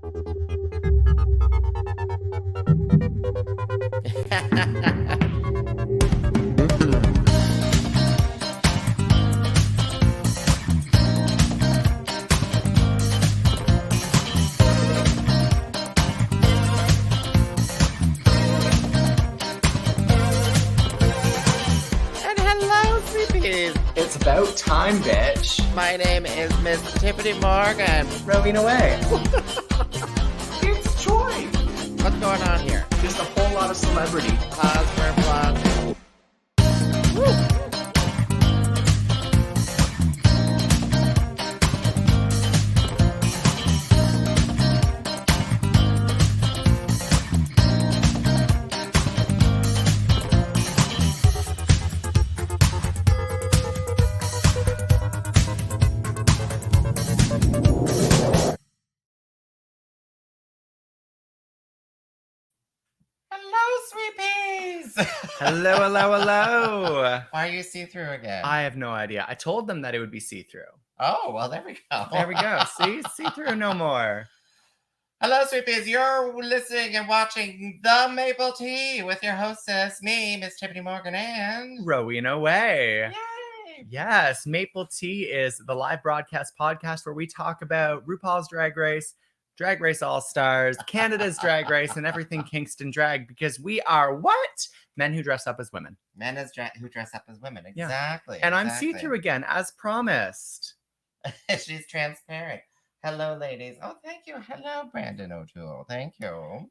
It's about time, bitch. My name is Miss Tyffanie Morgan. Rowena Whey. It's Troy. What's going on here? Just a whole lot of celebrity. Pause for applause. Hello, sweet peas. Hello, hello, hello. Why are you see-through again? I have no idea. I told them that it would be see-through. Oh, well, there we go. There we go. See? See-through no more. Hello, sweet peas. You're listening and watching The Maple Tea with your hostess, me, Miss Tyffanie Morgan, and Rowena Whey. Yay! Yes, Maple Tea is the live broadcast podcast where we talk about RuPaul's Drag Race, Drag Race All-Stars, Canada's Drag Race, and everything Kingston drag, because we are what? Men who dress up as women. Men who dress up as women. Yeah. Exactly. And I'm exactly. see-through again, as promised. She's transparent. Hello, ladies. Oh, thank you. Hello, Brandon O'Toole. Thank you.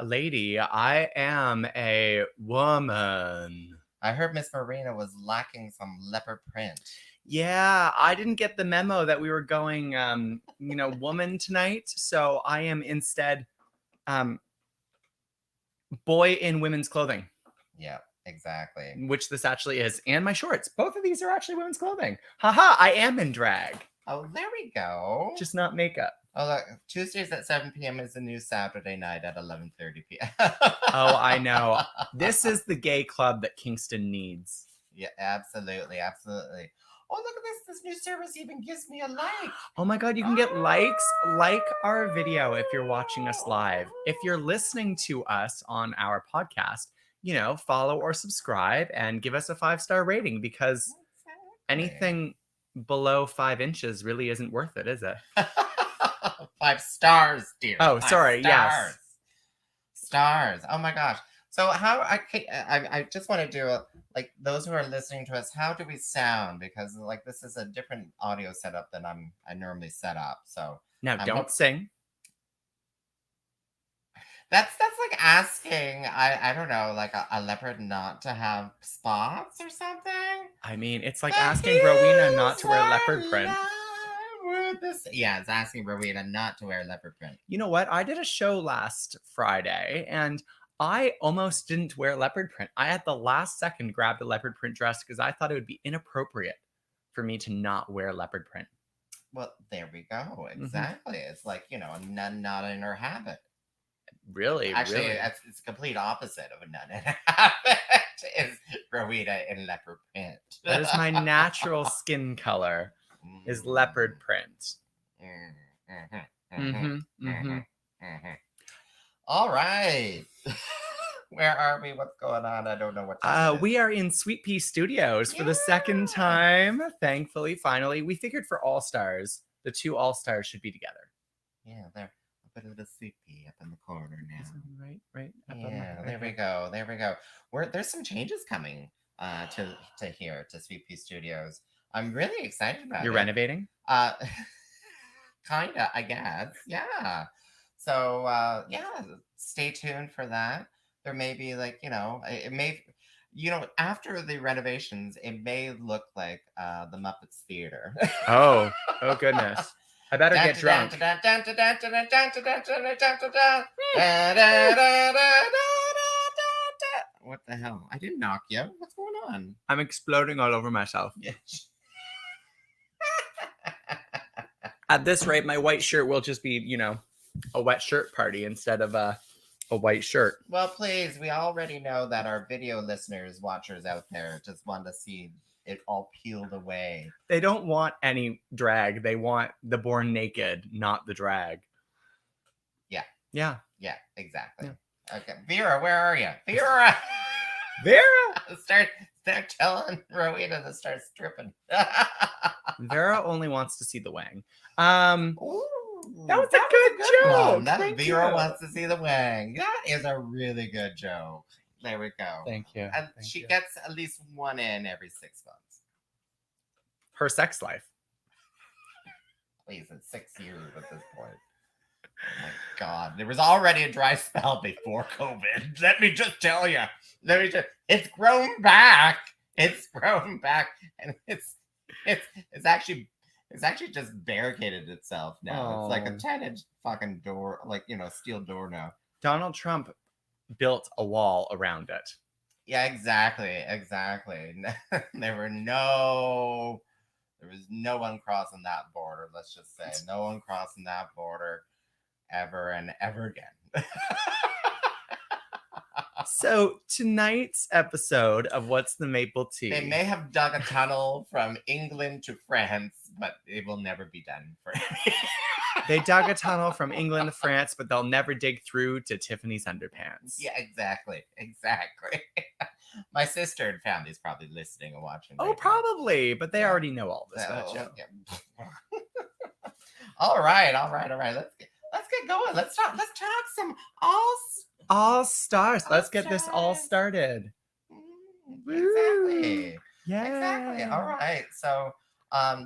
Lady, I am a woman. I heard Miss Rowena was lacking some leopard print. Yeah, I didn't get the memo that we were going, woman tonight. So I am instead boy in women's clothing. Yeah, exactly. Which this actually is. And my shorts. Both of these are actually women's clothing. Haha, I am in drag. Oh, there we go. Just not makeup. Oh, look. Tuesdays at 7 p.m. is the new Saturday night at 11:30 p.m. Oh, I know. This is the gay club that Kingston needs. Yeah, absolutely. Absolutely. Oh, look at this. This new service even gives me a like. Oh my God, you can get likes. Like our video if you're watching us live. If you're listening to us on our podcast, follow or subscribe and give us a 5-star rating, because anything below 5 inches really isn't worth it, is it? 5 stars, dear. Oh, sorry. Stars. Yes. Stars. Oh my gosh. So I just want to do those who are listening to us, how do we sound? Because this is a different audio setup than I normally set up. So now don't sing. That's like asking, I don't know, like a leopard not to have spots or something. I mean, it's like asking Rowena not to wear leopard print. Yeah, it's asking Rowena not to wear leopard print. You know what? I did a show last Friday and I almost didn't wear leopard print. I at the last second grabbed a leopard print dress because I thought it would be inappropriate for me to not wear leopard print. Well, there we go. Exactly. Mm-hmm. It's like, a nun not in her habit. Really? Actually, really? It's the complete opposite of a nun in her habit. Is Rowena in leopard print. That is my natural skin color, is leopard print. All right. Where are we? What's going on? I don't know what to do. We are in Sweet Pea Studios for the second time. Thankfully, finally. We figured for All-Stars, the 2 All-Stars should be together. Yeah, they're a bit of the Sweet Pea up in the corner now. Right. Yeah, there we go. There's some changes coming to here, to Sweet Pea Studios. I'm really excited about it. You're renovating? Kinda, I guess. Yeah. So, stay tuned for that. There may be it may, after the renovations, it may look like the Muppets Theater. Oh goodness. I better get drunk. What the hell? I didn't knock you. What's going on? I'm exploding all over myself. At this rate, my white shirt will just be, a wet shirt party instead of a white shirt. Well, please, we already know that our video listeners, watchers out there just want to see it all peeled away. They don't want any drag. They want the born naked, not the drag. Yeah. Yeah, exactly. Yeah. Okay, Vera, where are you? Vera, Vera! start telling Rowena to start stripping. Vera only wants to see the wang. That Ooh, was a that was good a good one. joke. That Thank Vera you. wants to see the wang. That is a really good joke. There we go. Thank you. And Thank she you. gets at least one in every 6 months. Her sex life. Please, it's 6 years at this point. Oh my God. There was already a dry spell before COVID. Let me just tell you. It's grown back. It's grown back. And it's actually just barricaded itself now. It's like a Oh. 10-inch fucking door, like, steel door now. Donald Trump built a wall around it. Yeah, exactly. There was no one crossing that border. Let's just say no one crossing that border ever and ever again. So tonight's episode of What's the Maple Tea? They may have dug a tunnel from England to France, but it will never be done for me. They dug a tunnel from England to France, but they'll never dig through to Tiffany's underpants. Yeah, exactly. My sister and family's probably listening and watching. Oh, right now. probably, but they already know all this about you. Yeah. All right. Let's get going. Let's talk some All stars. Let's get this all stars. started. Exactly. Yeah. Exactly. All right. So,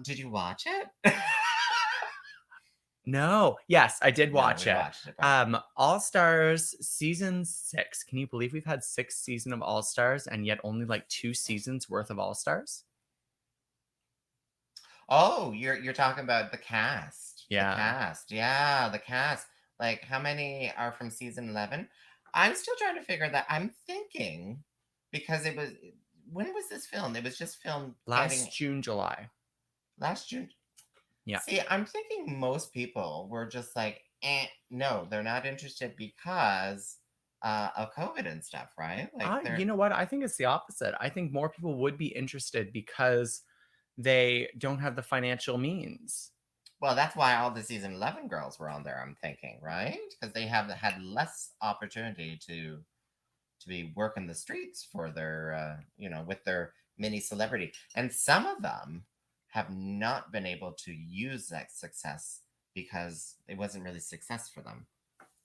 did you watch it? No. Yes, I did watch we it. watched it. All Stars season 6. Can you believe we've had 6 seasons of All Stars and yet only like 2 seasons worth of All Stars? Oh, you're talking about the cast. Yeah. The cast. Yeah, the cast. Like, how many are from season 11? I'm still trying to figure that. I'm thinking because when was this filmed? It was just filmed Last June, July. Last June. Yeah. See, I'm thinking most people were just like, no, they're not interested because of COVID and stuff, right? Like, You know what? I think it's the opposite. I think more people would be interested because they don't have the financial means. Well, that's why all the season 11 girls were on there, I'm thinking, right? Because they have had less opportunity to be working the streets for their, with their mini celebrity. And some of them have not been able to use that success because it wasn't really success for them.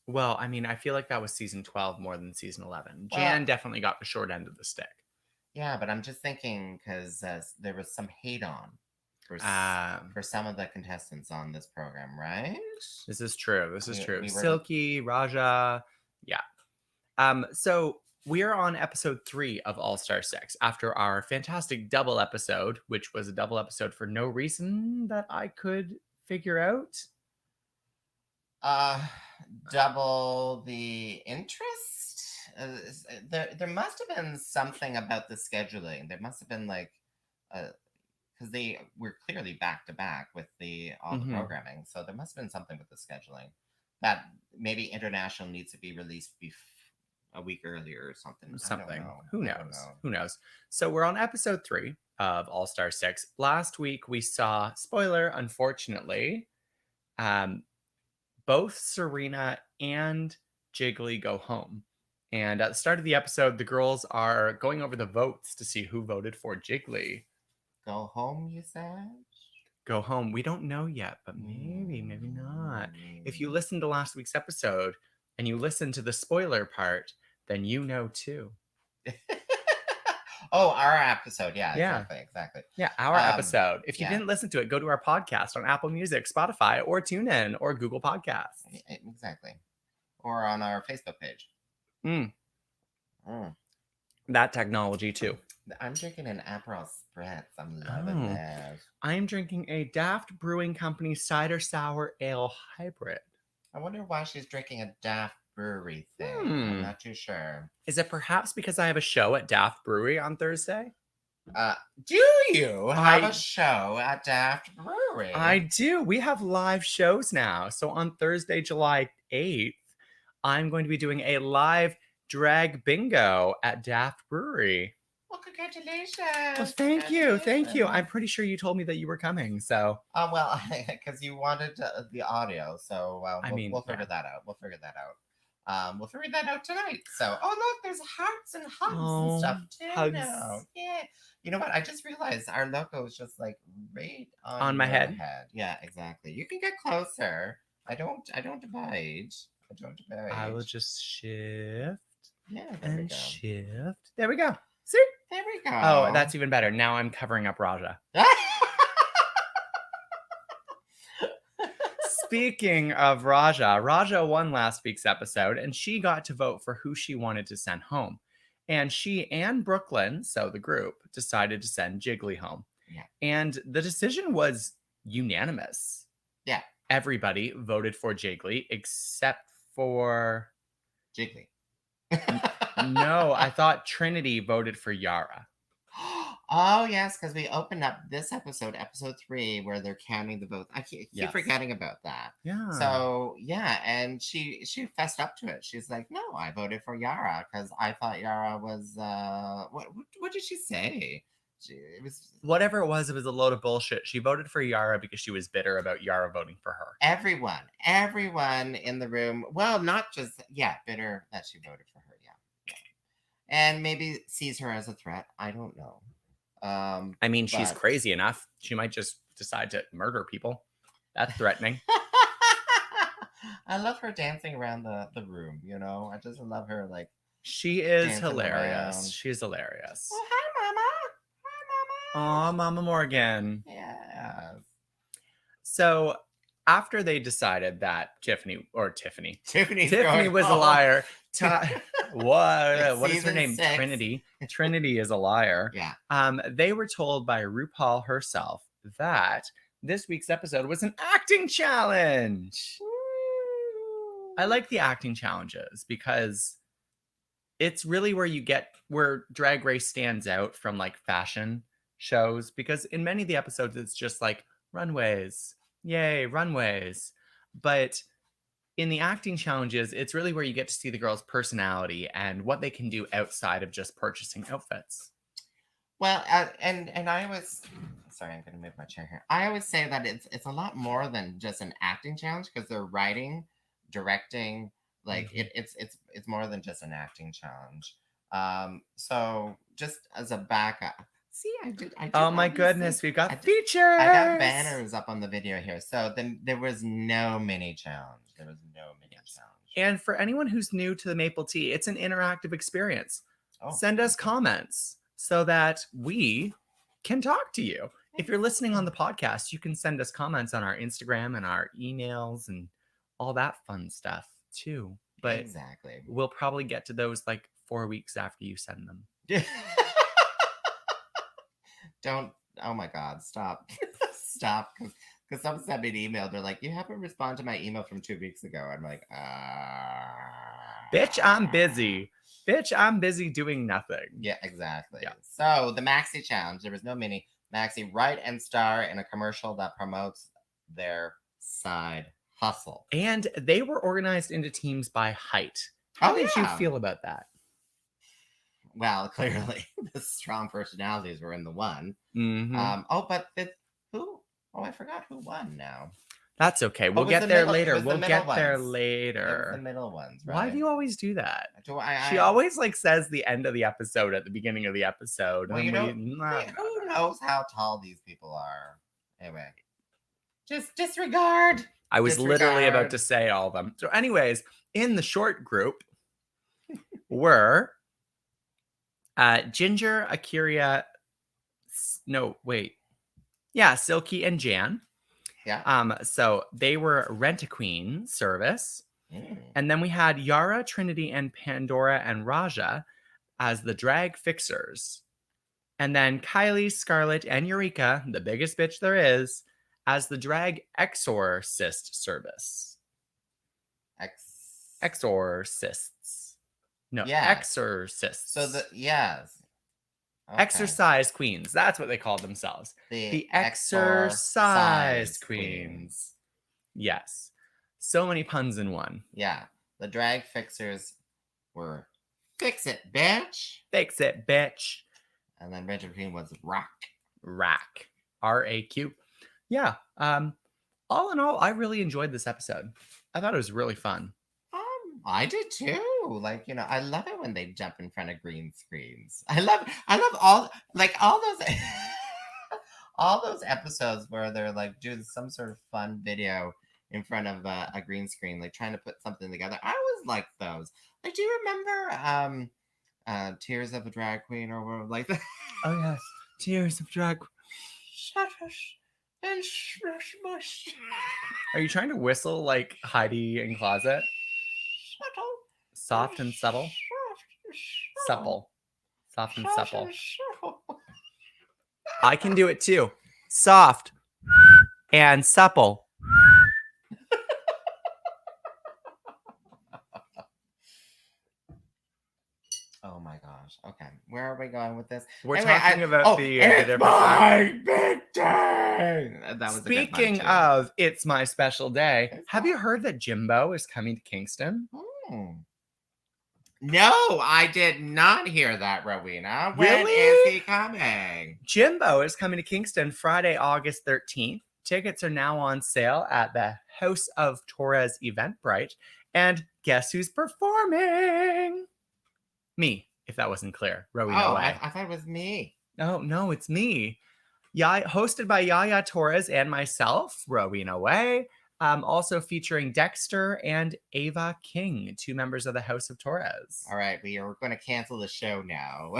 Well, I mean, I feel like that was season 12 more than season 11. Well, Jan definitely got the short end of the stick. Yeah, but I'm just thinking because there was some hate on for some of the contestants on this program, right? This is true. We were... Silky, Raja, yeah. So we are on episode 3 of All Star 6 after our fantastic double episode, which was a double episode for no reason that I could figure out. Double the interest. There must have been something about the scheduling. There must have been like, because they were clearly back to back with all the programming, so there must have been something with the scheduling that maybe international needs to be released a week earlier or something. Something. Who knows? Who knows? So we're on episode 3 of All Star 6. Last week we saw, spoiler, unfortunately, both Serena and Jiggly go home. And at the start of the episode, the girls are going over the votes to see who voted for Jiggly. Go home, you said? Go home. We don't know yet, but maybe not. If you listen to last week's episode and you listen to the spoiler part, then you know too. Oh, our episode. Yeah, exactly. Yeah, our episode. If you didn't listen to it, go to our podcast on Apple Music, Spotify, or TuneIn, or Google Podcasts. Exactly. Or on our Facebook page. That technology too. I'm drinking an Aperol Spritz. I'm loving this. I'm drinking a Daft Brewing Company Cider Sour Ale Hybrid. I wonder why she's drinking a Daft Brewery thing. I'm not too sure. Is it perhaps because I have a show at Daft Brewery on Thursday? Do you have a show at Daft Brewery? I do. We have live shows now. So on Thursday, July 8th, I'm going to be doing a live drag bingo at Daft Brewery. Well, congratulations. Well, thank you. Thank you. I'm Congratulations. pretty sure you told me that you were coming. So, Well, because you wanted the audio, so I we'll mean, we'll figure that out. We'll figure that out. We'll figure that out tonight. So, oh look, there's hearts and hugs and Oh, stuff too now. hugs Yeah. You know what? I just realized our logo is just like right on on my your head. head. Yeah, exactly. You can get closer. I don't abide. I don't I abide. will just shift Yeah, there we and go. shift. There we go. See? There we Oh, go. that's even better. Now I'm covering up Raja. Speaking of Raja, Raja won last week's episode and she got to vote for who she wanted to send home. And she and Brooklyn, so the group, decided to send Jiggly home. Yeah. And the decision was unanimous. Yeah. Everybody voted for Jiggly except for. Jiggly. No, I thought Trinity voted for Yara. Oh yes, because we opened up this episode, episode 3, where they're counting the votes. I keep Yes. forgetting about that. Yeah. So yeah, and she fessed up to it. She's like, "No, I voted for Yara because I thought Yara was what did she say? It was Whatever it was a load of bullshit. She voted for Yara because she was bitter about Yara voting for her. everyone in the room. Well, not just bitter that she voted for her. Yeah, and maybe sees her as a threat. I don't know. I mean, she's but- crazy enough. She might just decide to murder people. That's threatening. I love her dancing around the room, you know? I just love her like She is dancing hilarious. around. She's hilarious. Oh, hi, Mama. Hi, Mama. Aw, Mama Morgan. Yeah. So after they decided that Tiffany Tiffany's was a home. liar. What is her season name? 6. Trinity is a liar. Yeah. They were told by RuPaul herself that this week's episode was an acting challenge. I like the acting challenges because it's really where Drag Race stands out from like fashion shows, because in many of the episodes it's just like runways, yay, runways. But in the acting challenges, it's really where you get to see the girls' personality and what they can do outside of just purchasing outfits. Well, and I was sorry, I'm going to move my chair here. I always say that it's a lot more than just an acting challenge because they're writing, directing, like it's more than just an acting challenge. So just as a backup, see, I did. Oh my goodness, we've got features. I got banners up on the video here. So then there was no mini challenge. There was no mini challenge. And for anyone who's new to the Maple Tea, it's an interactive experience. Send us comments so that we can talk to you. If you're listening on the podcast, you can send us comments on our Instagram and our emails and all that fun stuff too. But exactly, we'll probably get to those like 4 weeks after you send them. Don't. Oh my God! Stop! Stop! Because someone sent me an email. They're like, "You haven't responded to my email from 2 weeks ago." I'm like, bitch, I'm busy. Bitch, I'm busy doing nothing. Yeah, exactly. Yeah. So the Maxi Challenge. There was no mini. Maxi write and star in a commercial that promotes their side hustle. And they were organized into teams by height. How did you feel about that? Well, clearly the strong personalities were in the one. Mm-hmm. But who? Oh, I forgot who won now. That's okay. We'll get there later. We'll get there It was later. the middle ones, right? Why do you always do that? She always like says the end of the episode at the beginning of the episode. Well, who knows how tall these people are? Anyway, just disregard. I was literally about to say all of them. So anyways, in the short group were Ginger, Akiria, Silky and Jan. Yeah. So they were Rent-A-Queen service. And then we had Yara, Trinity, and Pandora and Raja as the drag fixers. And then Kylie, Scarlett, and Eureka, the biggest bitch there is, as the drag exorcist service. Exorcists. No, exorcists. So Okay. Exercise queens. That's what they call themselves. The exercise queens. Yes. So many puns in one. Yeah. The drag fixers were fix it, bitch. Fix it, bitch. And then Rachel Green was Rock. Rack. RAQ. Yeah. All in all, I really enjoyed this episode. I thought it was really fun. I did too. Like, I love it when they jump in front of green screens. I love all those all those episodes where they're like doing some sort of fun video in front of a green screen, like trying to put something together. I always liked those. Like, do you remember Tears of a Drag Queen or whatever like that? Oh yes, Tears of Drag. Shush and shush mush. Are you trying to whistle like Heidi in Closet? Soft and subtle. Supple. Soft and supple. I can do it too. Soft and supple. Oh my gosh. Okay. Where are we going with this? We're talking about the different my big day. That was Speaking of It's My Special Day, have you heard that Jimbo is coming to Kingston? No, I did not hear that, Rowena. When Really? is he coming? Jimbo is coming to Kingston Friday, August 13th. Tickets are now on sale at the House of Torres Eventbrite. And guess who's performing? Me, if that wasn't clear. Rowena Whey. I thought it was me. No, it's me. Hosted by Yaya Torres and myself, Rowena Whey. Also featuring Dexter and Ava King, 2 members of the House of Torres. All right, we're going to cancel the show now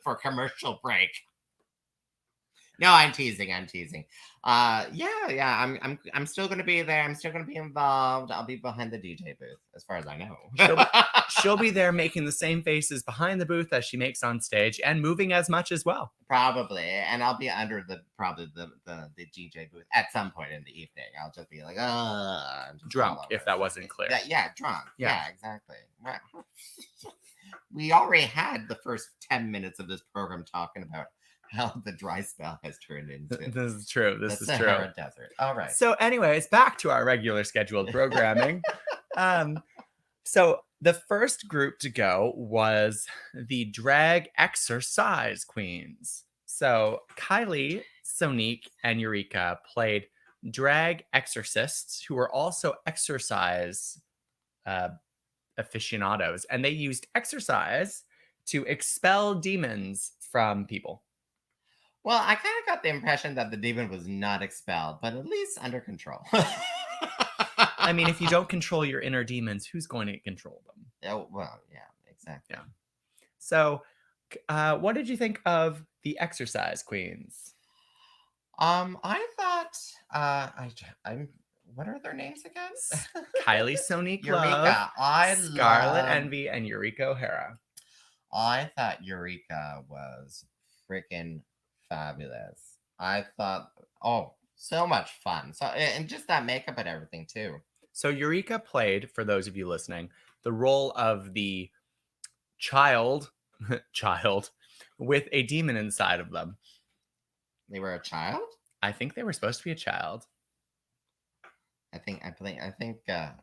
for commercial break. No, I'm teasing. I'm still going to be there. I'm still going to be involved. I'll be behind the DJ booth, as far as I know. She'll be there making the same faces behind the booth as she makes on stage and moving as much as well. Probably. And I'll be under the DJ booth at some point in the evening. I'll just be like, drunk, if that wasn't clear. Drunk. Yeah, exactly. We already had the first 10 minutes of this program talking about how the dry spell has turned into. This is true. The Sahara Desert. All right. So anyways, back to our regular scheduled programming. So the first group to go was the Drag Exercise Queens. So Kylie, Sonique, and Eureka played drag exorcists who were also exercise aficionados. And they used exercise to expel demons from people. Well, I kind of got the impression that the demon was not expelled, but at least under control. I mean, if you don't control your inner demons, who's going to control them? Oh, well, yeah, exactly. Yeah. So, what did you think of the Exercise Queens? I thought, what are their names again? Kylie, Sonique, Eureka. Scarlet Envy, and Eureka O'Hara. I thought Eureka was freaking fabulous. I thought, so much fun. So, and just that makeup and everything too. So Eureka played, for those of you listening, the role of the child with a demon inside of them. They were a child? I think they were supposed to be a child. I think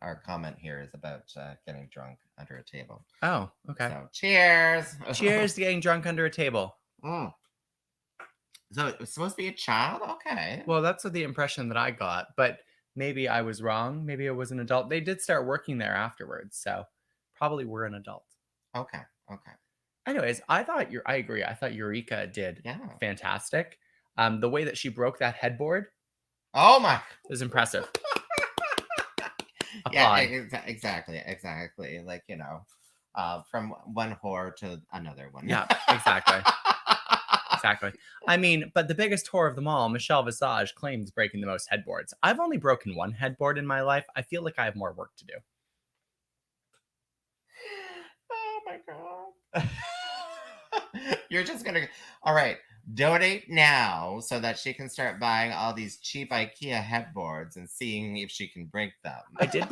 our comment here is about getting drunk under a table. Oh, okay. So, cheers. Cheers to getting drunk under a table. Mm. So it was supposed to be a child? Okay. Well, that's the impression that I got, but maybe I was wrong. Maybe it was an adult. They did start working there afterwards, so probably we're an adult. Okay. Anyways, I agree. I thought Eureka did fantastic. The way that she broke that headboard. Oh my. Was impressive. Yeah, exactly. Like, from one whore to another one. Yeah, exactly. Exactly. I mean, but the biggest whore of them all, Michelle Visage, claims breaking the most headboards. I've only broken one headboard in my life. I feel like I have more work to do. Oh my God. You're just gonna, all right, donate now so that she can start buying all these cheap IKEA headboards and seeing if she can break them. I did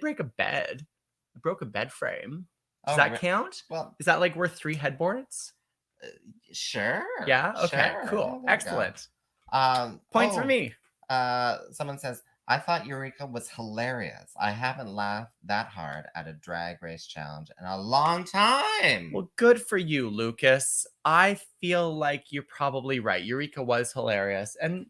break a bed. I broke a bed frame. Does that count? Well, is that like worth 3 headboards? Sure. Yeah. Okay. Sure. Cool. Excellent. Go. Points for me. Someone says, I thought Eureka was hilarious. I haven't laughed that hard at a drag race challenge in a long time. Well, good for you, Lucas. I feel like you're probably right. Eureka was hilarious and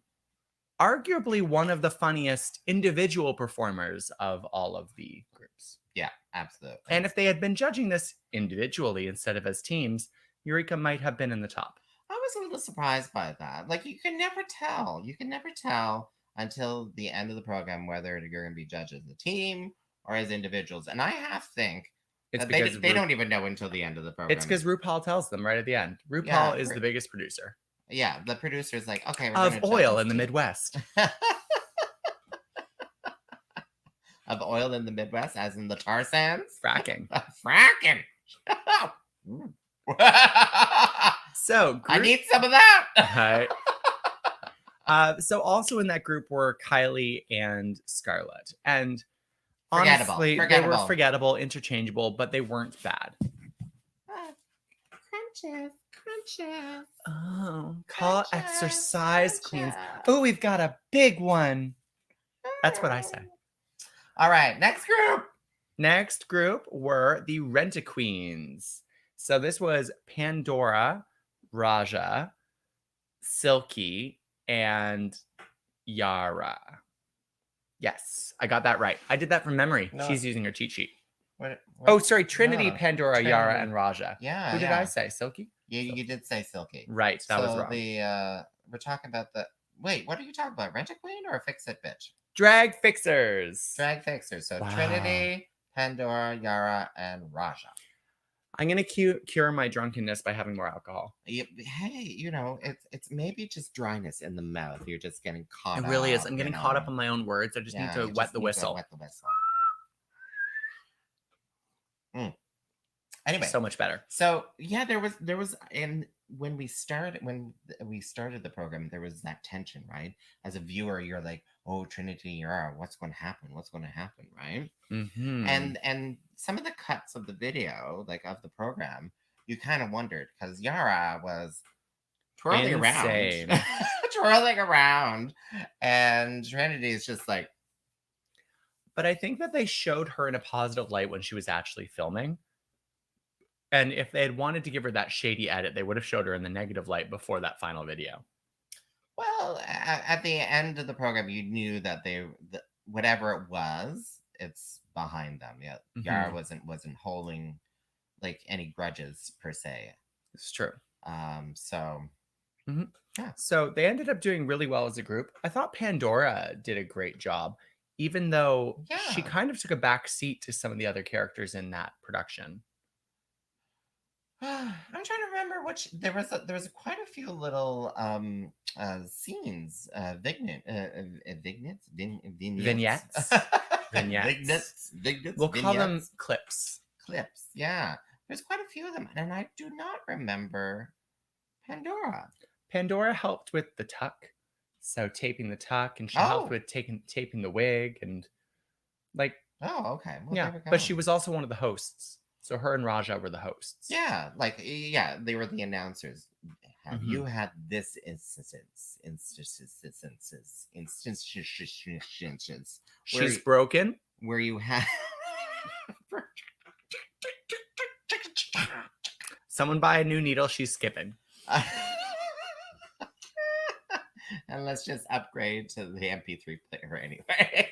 arguably one of the funniest individual performers of all of the groups. Yeah, absolutely. And if they had been judging this individually instead of as teams, Eureka might have been in the top. I was a little surprised by that. Like, you can never tell. You can never tell until the end of the program whether you're going to be judged as a team or as individuals. And I have to think It's that because they don't even know until the end of the program. It's because RuPaul tells them right at the end. RuPaul is the biggest producer. Yeah, the producer's like, okay, we're of oil in the Midwest. Of oil in the Midwest, as in the tar sands? Fracking. Fracking. So I need some of that. So also in that group were Kylie and Scarlett. And Forgettable. honestly, they were forgettable, interchangeable, but they weren't bad. Crunches. Oh, call exercise queens. Oh, we've got a big one. That's what I say. All right, next group. Next group were the Rent-A-Queens. So this was Pandora, Raja, Silky, and Yara. Yes, I got that right. I did that from memory. No. She's using her cheat sheet. What? Oh, sorry. Trinity, Pandora, Yara, and Raja. Yeah. Who did I say? Silky? Yeah, you did say Silky. Right. That was wrong. We're talking about the... Wait, what are you talking about? Rent-A-Queen or a Fix-It bitch? Drag Fixers. Drag Fixers. So wow. Trinity, Pandora, Yara, and Raja. I'm going to cure my drunkenness by having more alcohol. Hey, it's maybe just dryness in the mouth. You're just getting caught up. It really is. I'm getting caught up on my own words. I just need to wet the whistle. Anyway, so much better. So yeah, there was when we started the program, there was that tension, right? As a viewer, you're like, oh, Trinity, Yara, what's going to happen? What's going to happen, right? Mm-hmm. And some of the cuts of the video, like of the program, you kind of wondered because Yara was twirling around, and Trinity is just like. But I think that they showed her in a positive light when she was actually filming. And if they had wanted to give her that shady edit, they would have showed her in the negative light before that final video. Well, at the end of the program, you knew that whatever it was, it's behind them. Yeah, mm-hmm. Yara wasn't holding like any grudges per se. It's true. So mm-hmm. Yeah. So they ended up doing really well as a group. I thought Pandora did a great job, even though she kind of took a back seat to some of the other characters in that production. I'm trying to remember which there was quite a few little scenes, vignettes. We'll call them clips. Yeah, there's quite a few of them, and I do not remember Pandora. Pandora helped with the tuck, so taping the tuck, and she helped with taping the wig, and like. Oh, okay. Well, yeah, but she was also one of the hosts. So her and Raja were the hosts. Yeah, they were the announcers. Have you had this instances? She's broken. Where you have someone buy a new needle. She's skipping. And let's just upgrade to the MP3 player anyway.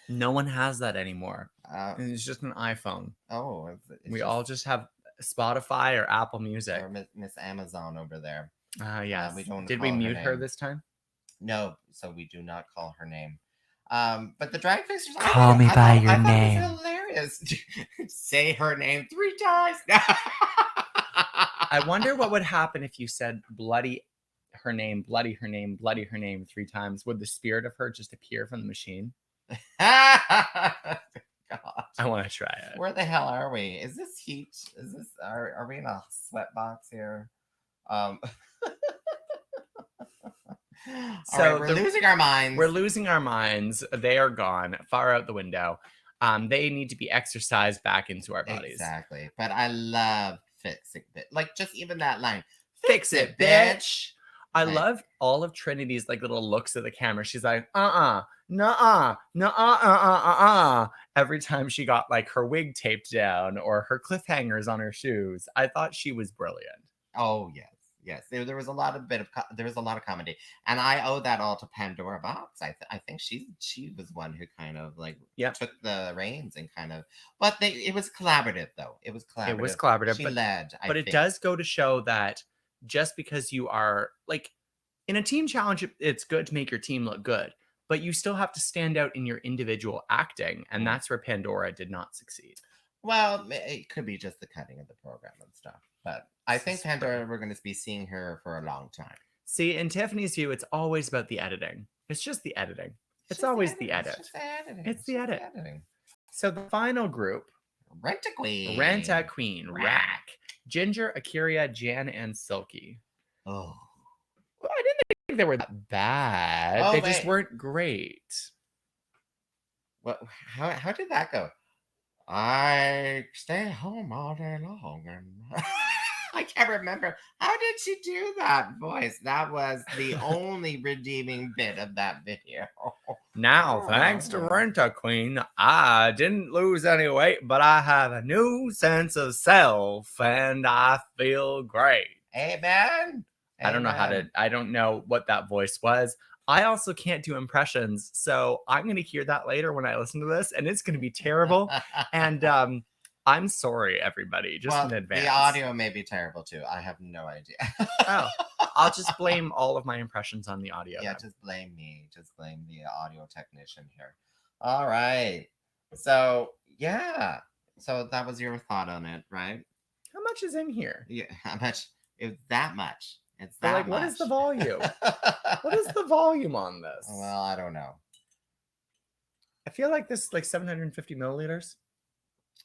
No one has that anymore. It's just an iPhone. Oh, we all just have Spotify or Apple Music. Or Miss Amazon over there. Yes. Did we mute her this time? No, so we do not call her name. But the drag fixers call me by your name. It was hilarious. Say her name 3 times. I wonder what would happen if you said bloody her name 3 times. Would the spirit of her just appear from the machine? God. I want to try it. Where the hell are we? Is this heat? Are we in a sweat box here? So we're losing our minds. We're losing our minds. They are gone, far out the window. They need to be exercised back into our bodies. Exactly. But I love fix it, like just even that line. Fix it, bitch. I Like, love all of Trinity's like little looks at the camera. She's like, nuh-uh, nuh-uh, every time she got like her wig taped down or her cliffhangers on her shoes. I thought she was brilliant. oh yes, yes. There was a lot of there was a lot of comedy, and I owe that all to Pandora Box. I think she was one who kind of like Yep. took the reins and kind of. But it was collaborative though. It was It was collaborative. collaborative, She led, I but it think. does go to show that just because you are like in a team challenge, it's good to make your team look good, but you still have to stand out in your individual acting, and Mm. that's where Pandora did not succeed. Well, it could be just the cutting of the program and stuff, but I think Sure. Pandora, we're going to be seeing her for a long time. See, in Tiffany's view, it's always about the editing. It's just the editing. It's It's just the always the editing. It's edit. just the editing. It's It's the just the edit. editing. So the final group, Rent a Queen. Ranta Queen, Rack, Ginger, Akira, Jan, and Silky. Oh. Well, I didn't think they were that bad. Oh, They just wait. weren't great. What? How did that go? I stay home all day long, and I can't remember. How did she do that voice? That was the only redeeming bit of that video. Now, thanks to Renta Queen, I didn't lose any weight, but I have a new sense of self and I feel great. Amen. I don't know how to, I don't know what that voice was. I also can't do impressions, so I'm going to hear that later when I listen to this, and it's going to be terrible. And I'm sorry, everybody, just in advance. The audio may be terrible too. I have no idea. Oh, I'll just blame all of my impressions on the audio. Yeah, then. just blame me. Just blame the audio technician here. All right. So, yeah. So that was your thought on it, right? How much is in here? Yeah, how much? It's that much. It's But that like, much. what is the volume? What is the volume on this? Well, I don't know. I feel like this is like 750 milliliters.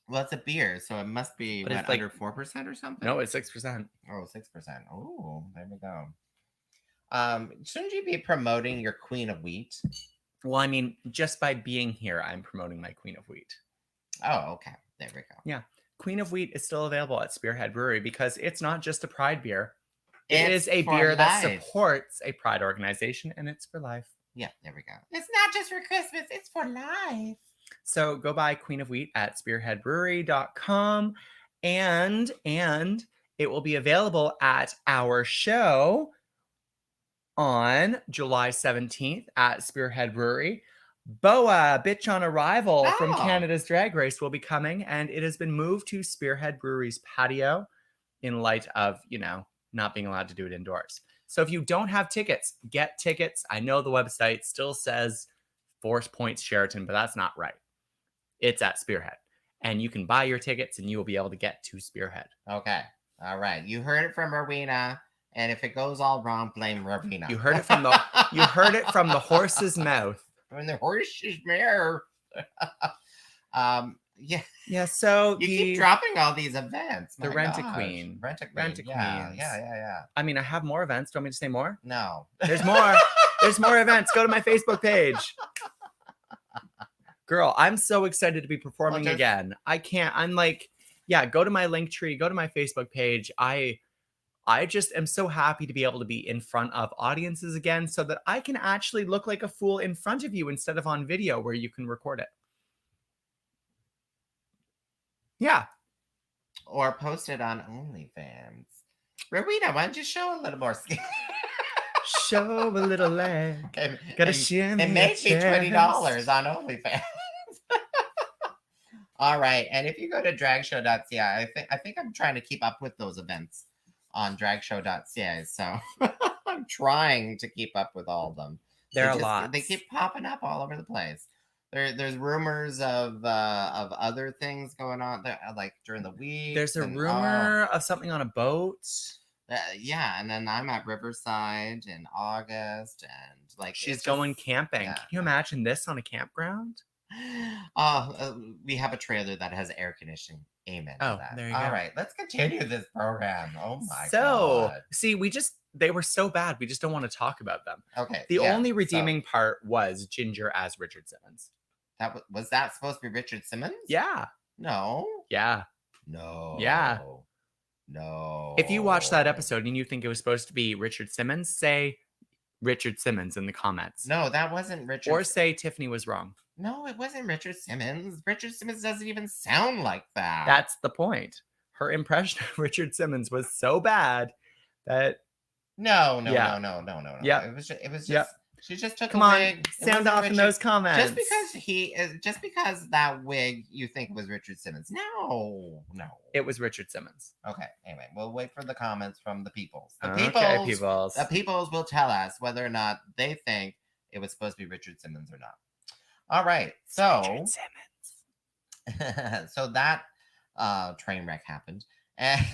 Well, it's a beer, so it must be But what, it's like- under 4% or something? No, it's 6%. Oh, 6%. Oh, there we go. Shouldn't you be promoting your Queen of Wheat? Well, I mean, just by being here, I'm promoting my Queen of Wheat. Oh, okay. There we go. Yeah. Queen of Wheat is still available at Spearhead Brewery because it's not just a Pride beer. It is a beer that supports a Pride organization, and it's for life. Yeah, there we go. It's not just for Christmas, it's for life. So go buy Queen of Wheat at spearheadbrewery.com, and it will be available at our show on July 17th at Spearhead Brewery. Boa, Bitch on Arrival from Canada's Drag Race will be coming, and it has been moved to Spearhead Brewery's patio in light of, not being allowed to do it indoors. So if you don't have tickets, get tickets. I know the website still says Force Points Sheraton, but that's not right. It's at Spearhead. And you can buy your tickets and you will be able to get to Spearhead. Okay. All right. You heard it from Rowena. And if it goes all wrong, blame Rowena. You heard it from the horse's mouth. From the horse's mouth. Yeah. Yeah, so you keep dropping all these events. The Rent-A-Queen. Rent-A-Queen. Yeah. I mean, I have more events. Do you want me to say more? No. There's more. There's more events. Go to my Facebook page. Girl, I'm so excited to be performing again. I can't. I'm like, yeah, go to my Linktree, go to my Facebook page. I just am so happy to be able to be in front of audiences again so that I can actually look like a fool in front of you instead of on video where you can record it. Yeah. Or post it on OnlyFans. Rowena, why don't you show a little more skin? Show a little leg. Gotta shimmy. It made me $20 on OnlyFans. All right. And if you go to dragshow.ca, I think I'm trying to keep up with those events on dragshow.ca. So I'm trying to keep up with all of them. There are lots. They keep popping up all over the place. There's rumors of other things going on there, like during the week. There's a rumor of something on a boat. Yeah, and then I'm at Riverside in August, and like she's going camping. Yeah. Can you imagine this on a campground? We have a trailer that has air conditioning. Amen. Oh, to that. there you go. All right, let's continue this program. Oh my god. So, see, they were so bad. We just don't want to talk about them. Okay. The only redeeming part was Ginger as Richard Simmons. Was that supposed to be Richard Simmons? Yeah. No. Yeah. No. Yeah. If you watch that No. episode and you think it was supposed to be Richard Simmons, say Richard Simmons in the comments. No, that wasn't Richard. Or say Tyffanie was wrong. No, it wasn't Richard Simmons. Richard Simmons doesn't even sound like that. That's the point. Her impression of Richard Simmons was so bad that No. Yeah. Yep. It was just Yep. she just took Come a on, wig. It sound wasn't off in Richard- those comments. just because that wig you think was Richard Simmons. No. It was Richard Simmons. Okay. Anyway, we'll wait for the comments from the peoples. The Okay, peoples. peoples. The peoples will tell us whether or not they think it was supposed to be Richard Simmons or not. All right. So Richard Simmons. so that train wreck happened. And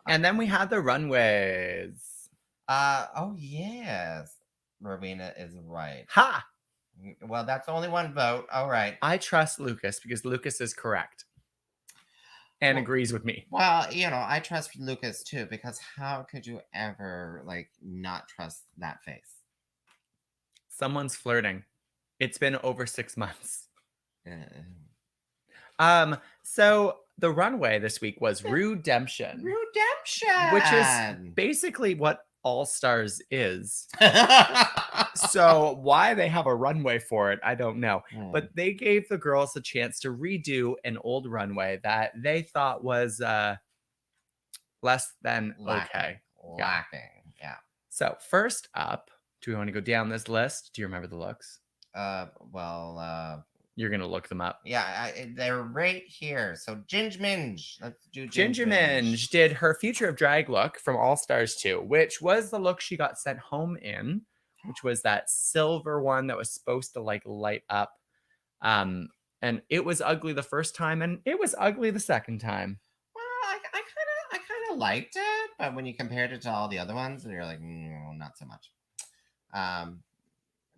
And then we had the runways. oh yes. Rowena is right. Ha! Well, that's only one vote. All right. I trust Lucas because Lucas is correct and Well- agrees with me. Well, I trust Lucas too, because how could you ever not trust that face? Someone's flirting. It's been over 6 months. Uh, So the runway this week was Redemption, Redemption, which is basically what All Stars is. So why they have a runway for it, I don't know. But they gave the girls a chance to redo an old runway that they thought was less than okay. lacking. Yeah. So first up, do we want to go down this list? Do you remember the looks? Well, You're gonna look them up. yeah, they're right here. So Ginge Minge. Let's do Ginger Minge did her Future of Drag look from All Stars 2, which was the look she got sent home in, which was that silver one that was supposed to light up. And it was ugly the first time, and it was ugly the second time. Well, I kind of liked it, but when you compared it to all the other ones, you're like, no, not so much.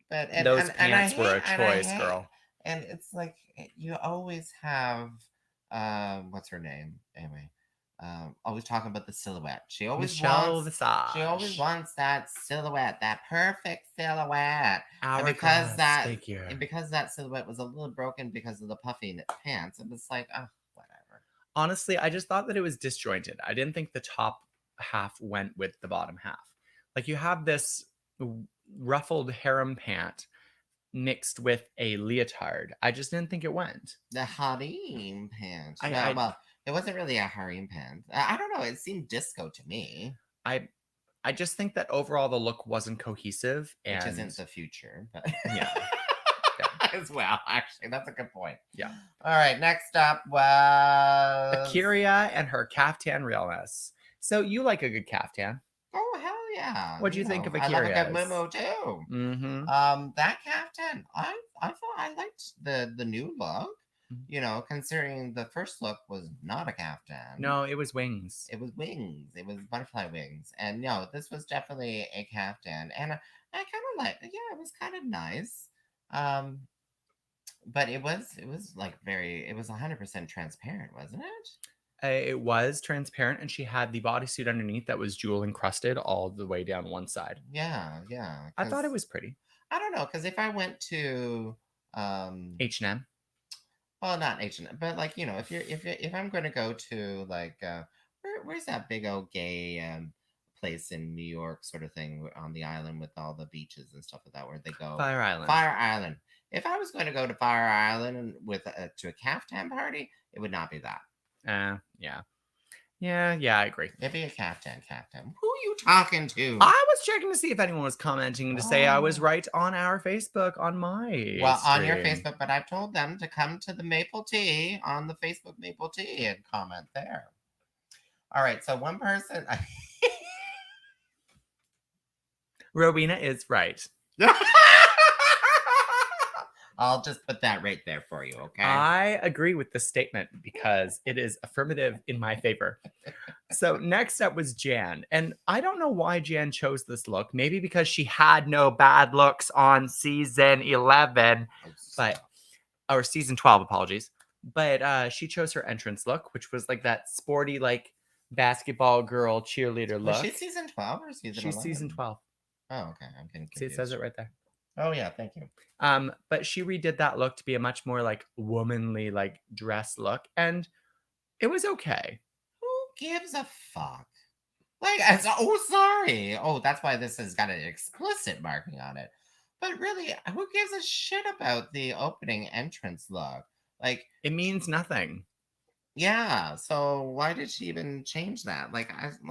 But Those pants were a choice, girl. And it's like you always have what's her name? Anyway. Always talking about the silhouette. She always wants that silhouette, that perfect silhouette. And because that silhouette was a little broken because of the puffy pants, it was like, oh, whatever. Honestly, I just thought that it was disjointed. I didn't think the top half went with the bottom half. Like, you have this ruffled harem pant mixed with a leotard. I just didn't think it went. The harem pant. Well, it wasn't really a harem pant. I don't know. It seemed disco to me. I just think that overall the look wasn't cohesive, and which isn't the future, but yeah. As well. Actually, that's a good point. Yeah. All right. Next up was Akira and her caftan realness. So you like a good caftan? Oh, hell yeah! What do you think of Akira's? I love a good muumuu too. Mm-hmm. That caftan, I thought I liked the new look. Considering the first look was not a caftan. No, it was wings. It was wings. It was butterfly wings. And no, this was definitely a caftan. And I kind of liked it. Yeah, it was kind of nice. But it was like it was 100% transparent, wasn't it? It was transparent, and she had the bodysuit underneath that was jewel encrusted all the way down one side. Yeah. I thought it was pretty. I don't know, because if I went to H&M. Well, not H&M, but if I'm going to go to where's that big old gay place in New York sort of thing on the island with all the beaches and stuff like that where they go Fire Island. Fire Island. If I was going to go to Fire Island to a caftan party, it would not be that. Yeah, I agree. It'd be a caftan. Who are you talking to? I was checking to see if anyone was commenting to say I was right on our Facebook, on my on your Facebook, but I've told them to come to the Maple Tea on the Facebook Maple Tea and comment there. All right, so one person Rowena is right. I'll just put that right there for you, okay? I agree with the statement because it is affirmative in my favor. So next up was Jan. And I don't know why Jan chose this look. Maybe because she had no bad looks on season 11, or season 12, apologies. But she chose her entrance look, which was like that sporty, basketball girl cheerleader look. Was she season 12 or season 11? She's season 12. Oh, okay. I'm getting confused. See, it says it right there. Oh, yeah. Thank you. But she redid that look to be a much more womanly dress look. And It was okay. Who gives a fuck? Like, oh, sorry. Oh, that's why this has got an explicit marking on it. But really, who gives a shit about the opening entrance look? Like, It means nothing. yeah. So why did she even change that?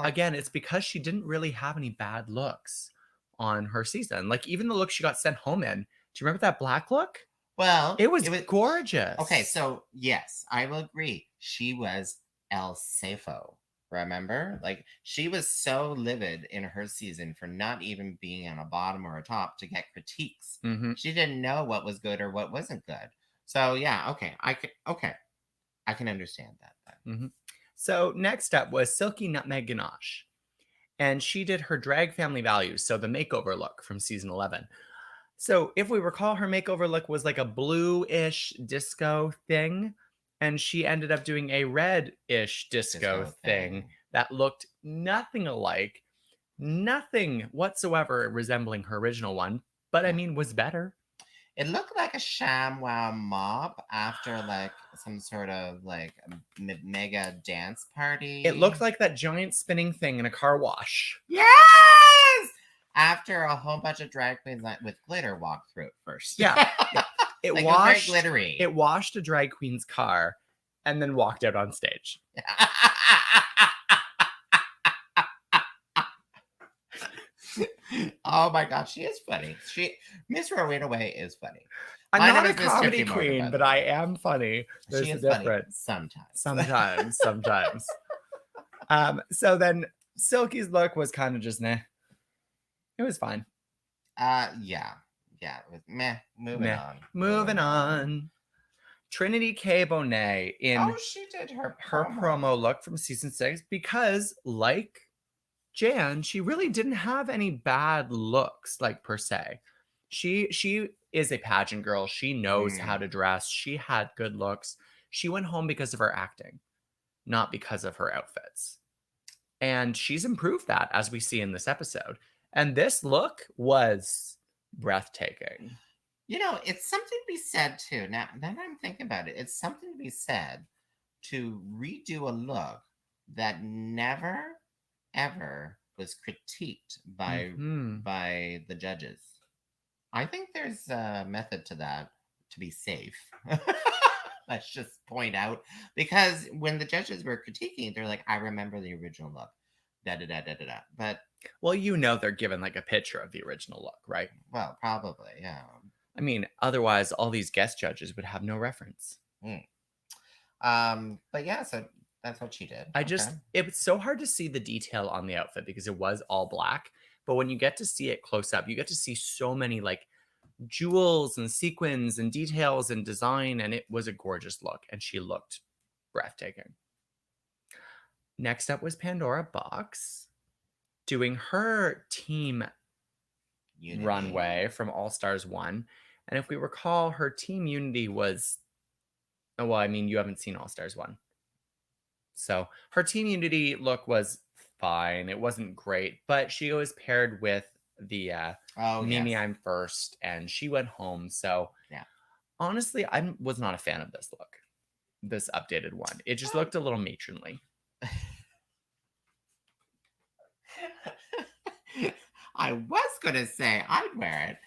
Again, it's because she didn't really have any bad looks on her season. Like even the look she got sent home in. Do you remember that black look? Well, It was it was okay. gorgeous. So yes, I will agree. She was El Safo. Remember, like she was so livid in her season for not even being on a bottom or a top to get critiques. Hmm. She didn't know what was good or what wasn't good. So yeah, okay, I can understand that then. Hmm. So next up was Silky Nutmeg Ganache. And she did her drag family values, so the makeover look from season 11. So if we recall, her makeover look was like a blue-ish disco thing, and she ended up doing a red-ish disco Disco thing thing. that looked nothing alike, nothing whatsoever resembling her original one, but I Yeah. mean was better. It looked like a ShamWow mob after like some sort of like mega dance It looked party. like that giant spinning thing in a car wash. Yes! After a whole bunch of drag queens with glitter walked through it first. Yeah, yeah. It Like it was very washed glittery. it washed a drag queen's car and then walked out on stage. Oh my god, she is funny. Miss Rowena Whey is funny. I'm My name not a is Miss comedy Tiffany Morgan, queen, by the but I way. am funny. She There's a is funny difference. sometimes. Sometimes. So then Silky's look was kind of just meh. It was fine. Yeah. Yeah, it was meh. Moving Meh. on. Moving on. Trinity K. Bonet Oh, in she did her her promo promo. look from season 6 because, like Jan, she really didn't have any bad looks, like per se. She is a pageant girl. She knows how to Mm, dress. She had good looks. She went home because of her acting, not because of her outfits. And she's improved that as we see in this episode. And this look was breathtaking. it's something to be said too. Now that I'm thinking about it, it's something to be said to redo a look that never ever was critiqued Hmm. by the judges. I think there's a method to that to be safe. Let's just point out because when the judges were critiquing, they're like, "I remember the original look." Da da da da da da. But Well, you know they're given like a picture of the original look, right? well, probably, yeah. I mean, otherwise all these guest judges would have no reference. Mm. But yeah, so that's what she did. Okay. It's so hard to see the detail on the outfit because it was all black. But when you get to see it close up, you get to see so many like jewels and sequins and details and design. And it was a gorgeous look. And she looked breathtaking. Next up was Pandora Box doing her team Unity. runway from All Stars 1. And if we recall, her team unity was, oh, well, I mean, you haven't seen All Stars 1. So her team unity look was fine. It wasn't great, but she was paired with the Oh Mimi yes. I'm First, and she went home. So Yeah. honestly, I was not a fan of this look, this updated one. It just Well, looked a little matronly. I was gonna say I'd wear it,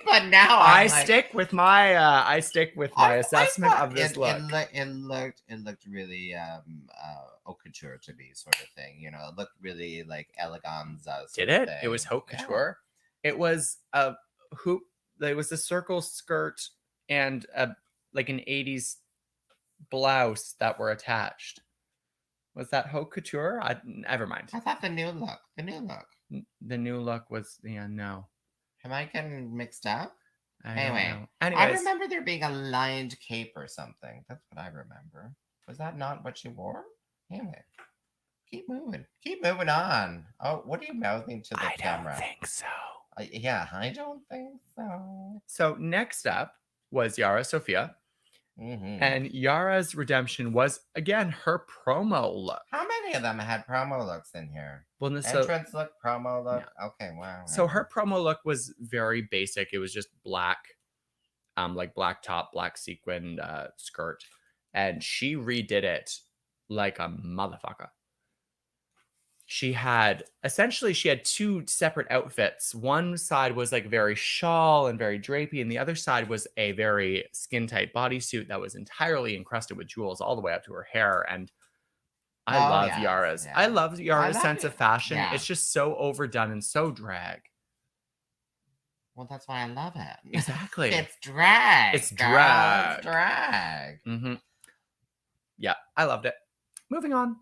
but now I I'm like, stick with my I assessment thought of this look. it looked really haute couture to be sort of thing. It looked really like eleganza Did sort of it? It was thing. haute Yeah. couture. It was a hoop. It was a circle skirt and a like an 80s blouse that were attached. Was that haute couture? Never mind. I thought the new look. The new look was, yeah, no. Am I getting mixed up? I don't Anyway, know. I Anyways, remember there being a lined cape or something. That's what I remember. Was that not what she wore? Anyway, keep moving. Keep moving on. Oh, what are you mouthing to the I don't camera? think so. Yeah, I don't think so. So next up was Yara Sofia. Hmm. And Yara's redemption was again her promo look. How many of them had promo looks in here? Well, so Entrance look, promo yeah. look. Okay, wow. So her promo look was very basic. It was just black, like black top, black sequined skirt, and she redid it like a motherfucker. She had two separate outfits. One side was like very shawl and very drapey, and the other side was a very skin tight bodysuit that was entirely encrusted with jewels all the way up to her hair. And I Oh, love yes, Yara's. I yeah. love I Yara's love sense of it. fashion. Yeah. It's just so overdone and so drag. Well, that's why I love it. Exactly. It's drag, It's girl. It's drag. drag. Yeah, I loved it. Moving on.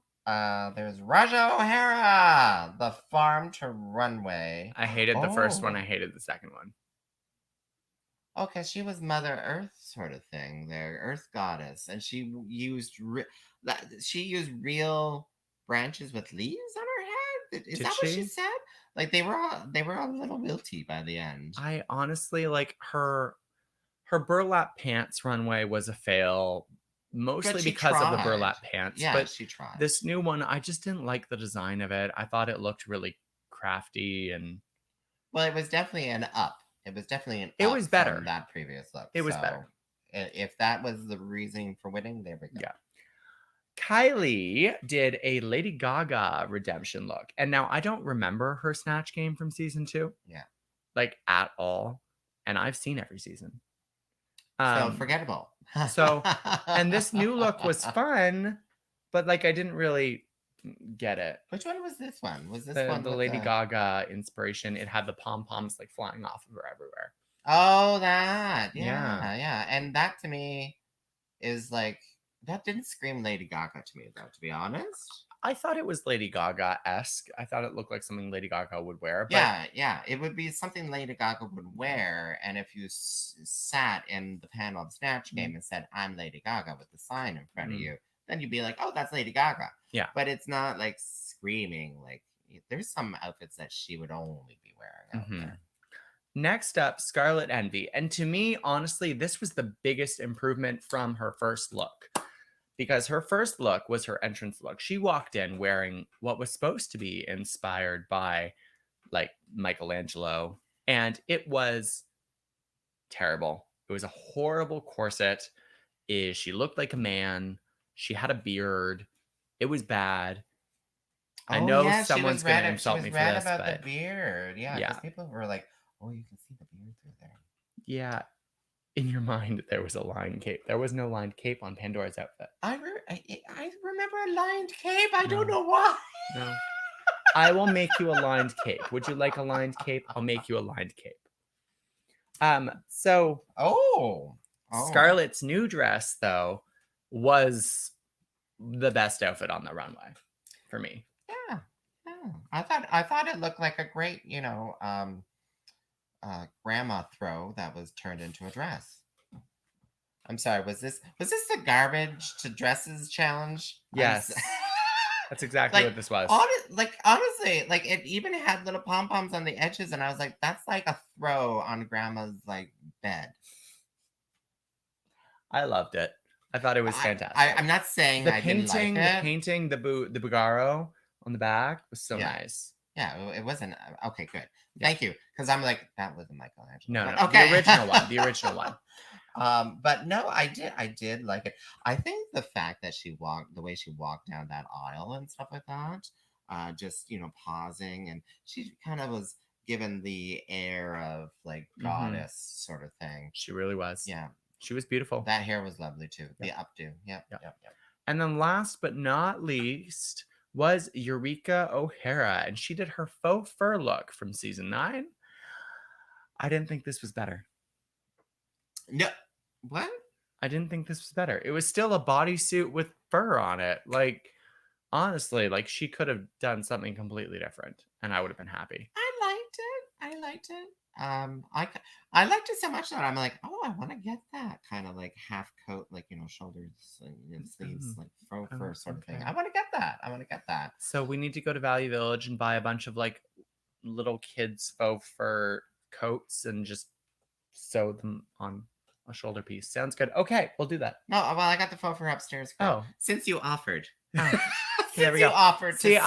There's Raja O'Hara, the farm to runway. I hated the first one. I Oh, hated the second one. okay. She was Mother Earth sort of thing, there, Earth goddess, and she used real branches with leaves on her head. Is Did that what she she? said? Like they were all a little wilty by the end. I honestly like her burlap pants runway was a fail, But mostly she because of the tried. burlap pants. Yeah, But she tried. this new one, I just didn't like the design of it. I thought it looked really crafty and Well, it was definitely an up. It was definitely an it up was from better. that previous look. It was So better. if that was the reasoning for winning, there we go. Yeah. Kylie did a Lady Gaga redemption look. And now I don't remember her Snatch Game from season 2, Yeah. like at all. And I've seen every season. So forgettable. So, and this new look was fun, but like I didn't really get it. Which one was this one? Was this The one the with Lady the? Gaga inspiration, it had the pom poms like flying off of her everywhere. Oh, that. Yeah, Yeah, yeah. And that to me is like that didn't scream Lady Gaga to me though, to be honest. I thought it was Lady Gaga esque. I thought it looked like something Lady Gaga would wear, but Yeah, yeah. It would be something Lady Gaga would wear, and if you sat in the panel of Snatch Game and said, "I'm Lady Gaga" with the sign in front of mm, you, then you'd be like, "Oh, that's Lady Gaga." yeah. But it's not like screaming. Like there's some outfits that she would only be wearing out hmm there. Next up, Scarlet Envy. And to me, honestly, this was the biggest improvement from her first look because her first look was her entrance look. She walked in wearing what was supposed to be inspired by like Michelangelo, and it was terrible. It was a horrible corset. She looked like a man. She had a beard. It was bad. I Oh know yeah, someone's going to she insult was me for red this, about the but beard. Yeah, because yeah. people were like, "Oh, you can see the beard through there." Yeah, in your mind, there was a lined cape. There was no lined cape on Pandora's outfit. I remember a lined cape. I don't No, know why. no. I will make you a lined cape. Would you like a lined cape? I'll make you a lined cape. So Oh, oh. Scarlett's new dress, though, was the best outfit on the runway for me. Yeah, yeah. I thought it looked like a great, grandma throw that was turned into a dress. I'm sorry. Was this the garbage to dresses challenge? Yes, that's exactly Like what this was. honestly, like it even had little pom poms on the edges, and I was like, that's like a throw on grandma's like bed. I loved it. I thought it was I'm fantastic. not saying I didn't like The it. painting, the Bugaro on the back was so Yeah. nice. Yeah, it wasn't okay. Good, Yeah. thank you, because I'm like that wasn't Michelangelo. No, But no, okay, the original one. The original one. But no, I did like it. I think the fact that the way she walked down that aisle and stuff like that, just pausing, and she kind of was given the air of like hmm goddess sort of thing. She really was. Yeah, She was beautiful. that hair was lovely too. Yep. The updo. Yep, Yep. yep, yep. And then last but not least was Eureka O'Hara, and she did her faux fur look from season 9. I didn't think this was better. No, what? I didn't think this was better. It was still a bodysuit with fur on it. Like, honestly, like she could have done something completely different, and I would have been happy. I liked it. I liked it. I liked it so much that I'm like, oh, I want to get that kind of like half coat, like shoulders and sleeves, like faux fur sort of thing. Okay. I want to get that. I want to get that. So we need to go to Value Village and buy a bunch of like little kids faux fur coats and just sew them on a shoulder piece. Sounds good. Okay, we'll do that. No, well, I got the faux fur upstairs, girl. Oh. Since you offered. Oh, there we Since you go. offered to See, sew.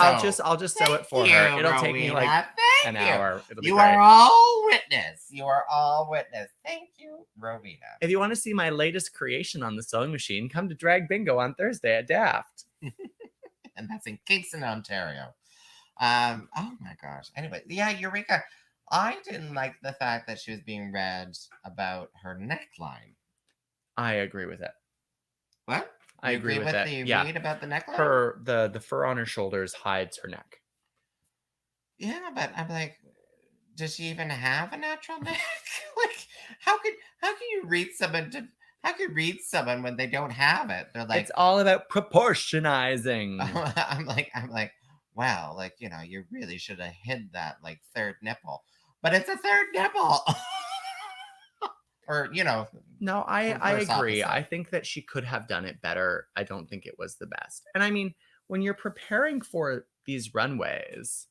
I'll just sew Thank it for you, her. It'll take me like Rowena. an Thank you. hour. It'll be You great. are all witness. You are all witness. Thank you, Rowena. If you want to see my latest creation on the sewing machine, come to Drag Bingo on Thursday at Daft. And that's in Kingston, Ontario. Oh my gosh. Anyway, yeah, Eureka. I didn't like the fact that she was being read about her neckline. I agree with it. What? I You agree agree with with it. the Yeah. read about the neckline? The fur on her shoulders hides her neck. Yeah, but I'm like, does she even have a natural neck? Like, how could how can you read someone to how can you read someone when they don't have it? They're It's like, all about proportionizing. I'm like, wow, like you really should have hid that like third nipple, but it's a third nipple, or No, I reverse agree. I opposite. think that she could have done it better. I don't think it was the best. And I mean, when you're preparing for these runways,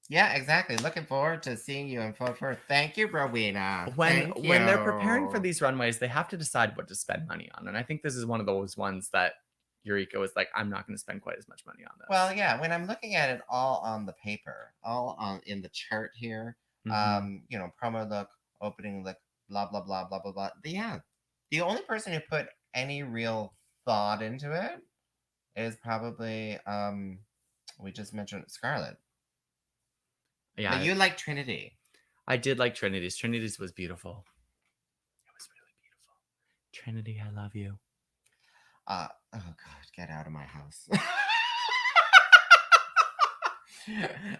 Yeah, exactly. Looking forward to seeing you in full for. Thank you, Rowena. Thank when they're preparing for you. these runways, they have to decide what to spend money on. And I think this is one of those ones that Eureka was like, I'm not going to spend quite as much money on Well, this. yeah, when I'm looking at it all on the paper, all on in the chart here, Hmm. promo look, opening look, blah blah blah blah blah blah. Yeah, the only person who put any real thought into it is probably we just mentioned Scarlett, but Yeah, you like Trinity. I did like Trinity's. Trinity's was beautiful. It was really beautiful. Trinity, I love you. Oh God, get out of my house.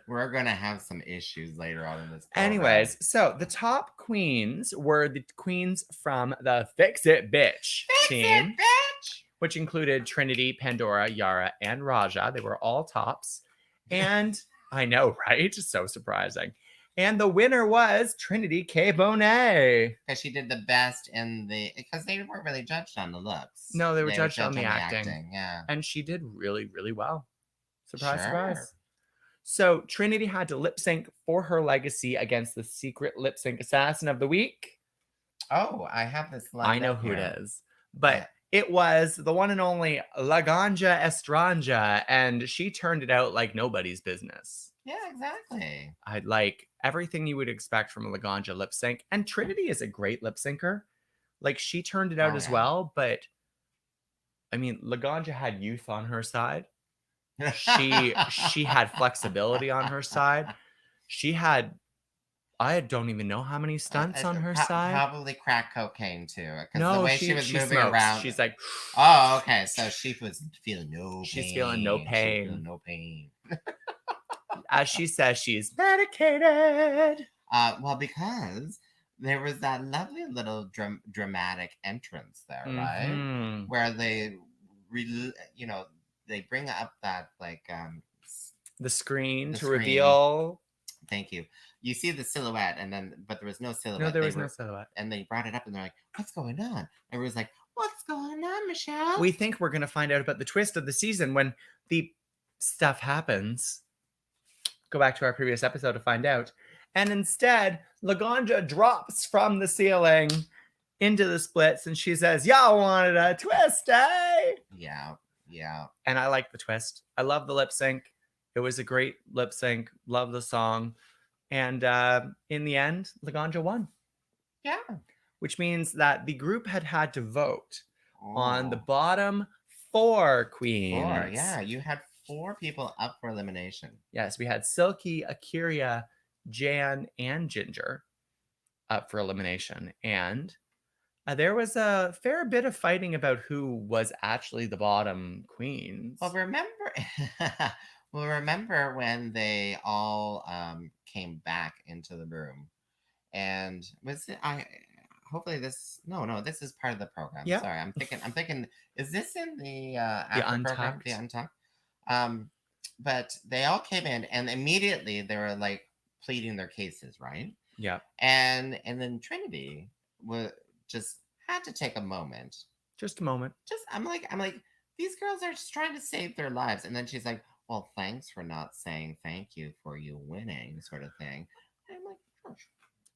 We're gonna have some issues later on in this program. Anyways, so the top queens were the queens from the Fix It Bitch Fix it, team, bitch. which included Trinity, Pandora, Yara, and Raja. They were all tops. And I know, right? So surprising. And the winner was Trinity K. Bonet. Because she did the best in the because they weren't really judged on the looks. No, they were They were judged on judged the on the acting. acting. Yeah. And she did really, really well. Surprise, Sure. surprise. So Trinity had to lip sync for her legacy against the secret lip sync assassin of the week. Oh, I have this I lined know up who it here. is, but it was the one and only Laganja Estranja, and she turned it out like nobody's business. Yeah, exactly. I like everything you would expect from a Laganja lip sync, and Trinity is a great lip syncer. Like she turned it out Oh as yeah. well, but I mean, Laganja had youth on her side. She had flexibility on her side. She had I don't even know how many stunts on her side. Probably crack cocaine too, because the No, way she was she moving smokes. around. She's like Oh, okay. So she was feeling no she's feeling no pain. She was feeling pain. no pain. As she says, she's medicated. Well, because there was that lovely little dramatic entrance there, right? Mm-hmm. Where they bring up that like The screen the to screen. reveal. Thank you. You see the silhouette, and then but there was no No, silhouette. there was no silhouette. And they brought it up, and they're like, "What's going on?" Everyone's like, "What's going on, Michelle?" We think we're gonna find out about the twist of the season when the stuff happens. Go back to our previous episode to find out. And instead, Laganja drops from the ceiling into the splits and she says, y'all wanted a twist, eh? Yeah, yeah. And I like the twist. I love the lip sync. It was a great lip sync. Love the song. And in the end, Laganja won, Yeah. which means that the group had to vote on the Oh, bottom four queens. four. Yeah, you had four people up for elimination. Yes, we had Silky, Akiria, Jan, and Ginger up for elimination. And there was a fair bit of fighting about who was actually the bottom queens. Well, remember when they all came back into the room, and was it, I hopefully this no this is part of the program. Yeah. Sorry, I'm thinking is this in the The after program, Untucked. the Untucked? But they all came in, and immediately they were like pleading their cases, right? Yeah. And then Trinity was just had to take a moment. Just a moment. I'm like, these girls are just trying to save their lives. And then she's like, well, thanks for not saying thank you for you winning, sort of thing. And I'm like, oh.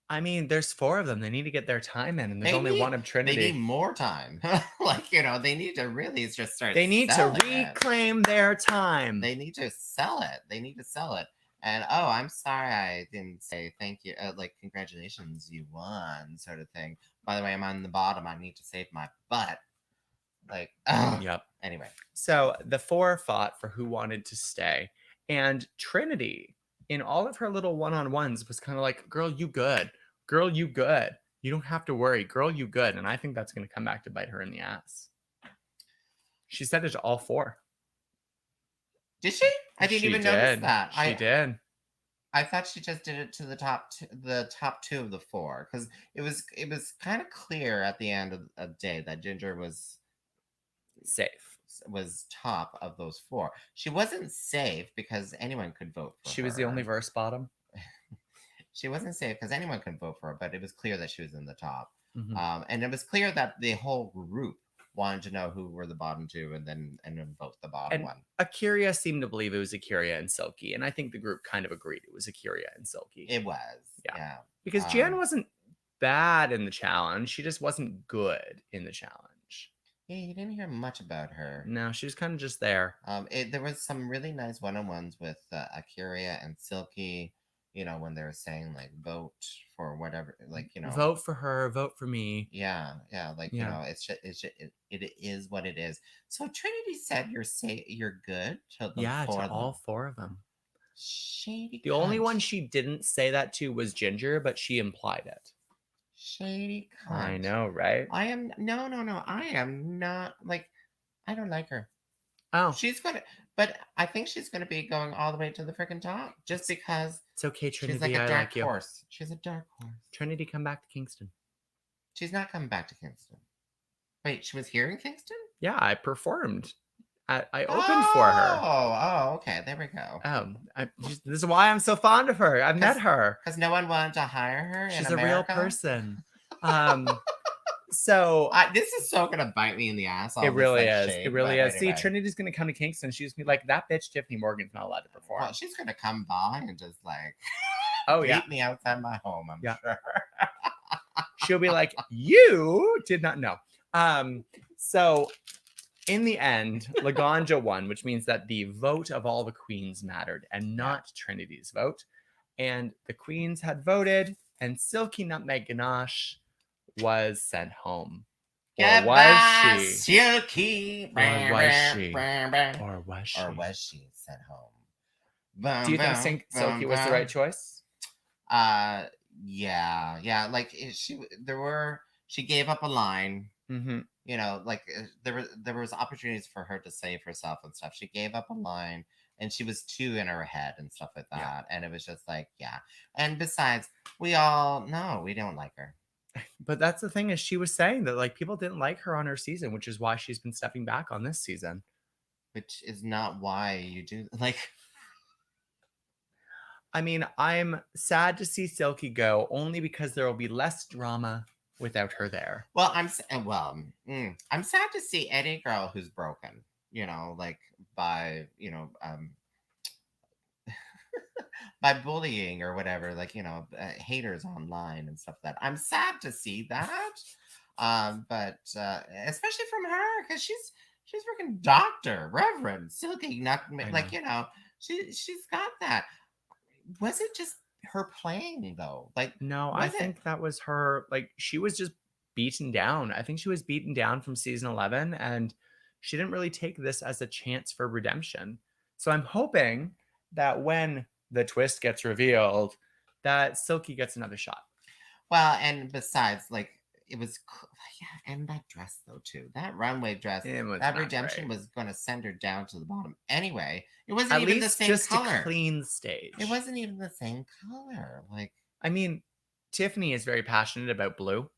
I mean, there's 4 of them. They need to get their time in, and there's They only need one of they need Trinity. more time. Like, they need to really just start They need to selling it. reclaim their time. They need to sell it. They need to sell it. And oh, I'm sorry I didn't say thank you, like congratulations, you won, sort of thing. By the way, I'm on the bottom. I need to save my butt. Like, oh, Yep. anyway. So the 4 fought for who wanted to stay. And Trinity, in all of her little one-on-ones, was kind of like, girl, you good. Girl, you good. You don't have to worry. Girl, you good. And I think that's going to come back to bite her in the ass. She said it to all 4. Did she? I didn't She even notice did. that. She did. I thought she just did it to the top two of the 4, because it was kind of clear at the end of the day that Ginger Safe. was top of those 4. She wasn't safe because anyone could vote for She her. was the only verse bottom. She wasn't safe because anyone could vote for her, but it was clear that she was in the top. Mm-hmm. And it was clear that the whole group wanted to know who were the bottom 2 and then vote the bottom And one. Akira seemed to believe it was Akira and Silky. And I think the group kind of agreed it was Akira and Silky. It was. Yeah. Because Jan wasn't bad in the challenge. She just wasn't good in the challenge. Yeah, you didn't hear much about her. No, she was kind of just there. There was some really nice one-on-ones with Akira and Silky, when they were saying like vote for whatever, like vote for her, vote for me. Yeah, like it's just it is what it is. So Trinity said you're good to the Yeah, 4 to of them. all 4 of them. Shady. The only one she didn't say that to was Ginger, but she implied it. Shady cunt. I know, right? I am no. I am not, like, I don't like her. Oh, but I think she's gonna be going all the way to the freaking top just because it's okay, Trinity. she's like a I dark like you. horse. She's a dark horse. Trinity, come back to Kingston. She's not coming back to Kingston. Wait, she was here in Kingston? Yeah, I performed. I opened for her. Oh, okay. There we go. This is why I'm so fond of her. I've met her because no one wanted to hire her. She's in a real America? person. So this is so gonna bite me in the ass. It really is. Shade, it really is. anyway. See, Trinity's gonna come to Kingston. She's gonna be like, that bitch Tyffanie Morgan's not allowed to perform. Well, she's gonna come by and just like beat me outside my home. I'm sure. She'll be like, you did not know. So in the end, Laganja won, which means that the vote of all the queens mattered and not Trinity's vote. And the queens had voted, and Silky Nutmeg Ganache was sent home. Or was she? Silky. Or was she? Or was she? Or was she sent home? Do you think Silky was the right choice? Yeah. Like she gave up a line. Mm-hmm. Like there was opportunities for her to save herself and stuff. She gave up a line, and she was too in her head and stuff like that. Yeah. And it was just like, yeah. And besides, we all know we don't like her. But that's the thing, is she was saying that like people didn't like her on her season, which is why she's been stepping back on this season. Which is not why you do, like. I mean, I'm sad to see Silky go, only because there will be less drama without her there. Well, I'm sad to see any girl who's broken, like by by bullying or whatever, like haters online and stuff like that. I'm sad to see that, but especially from her, because she's freaking Doctor Reverend Silky Nutmeg, like she's got that. Was it just her playing though? Like, no, I think that was her. Like, she was just beaten down. I think she was beaten down from season 11, and she didn't really take this as a chance for redemption. So I'm hoping that when the twist gets revealed, that Silky gets another shot. Well, and besides, like, it was, and that dress though too. That runway dress, that redemption was going to send her down to the bottom anyway. It wasn't at even least the same just color. To clean stage. It wasn't even the same color. Like, I mean, Tyffanie is very passionate about blue,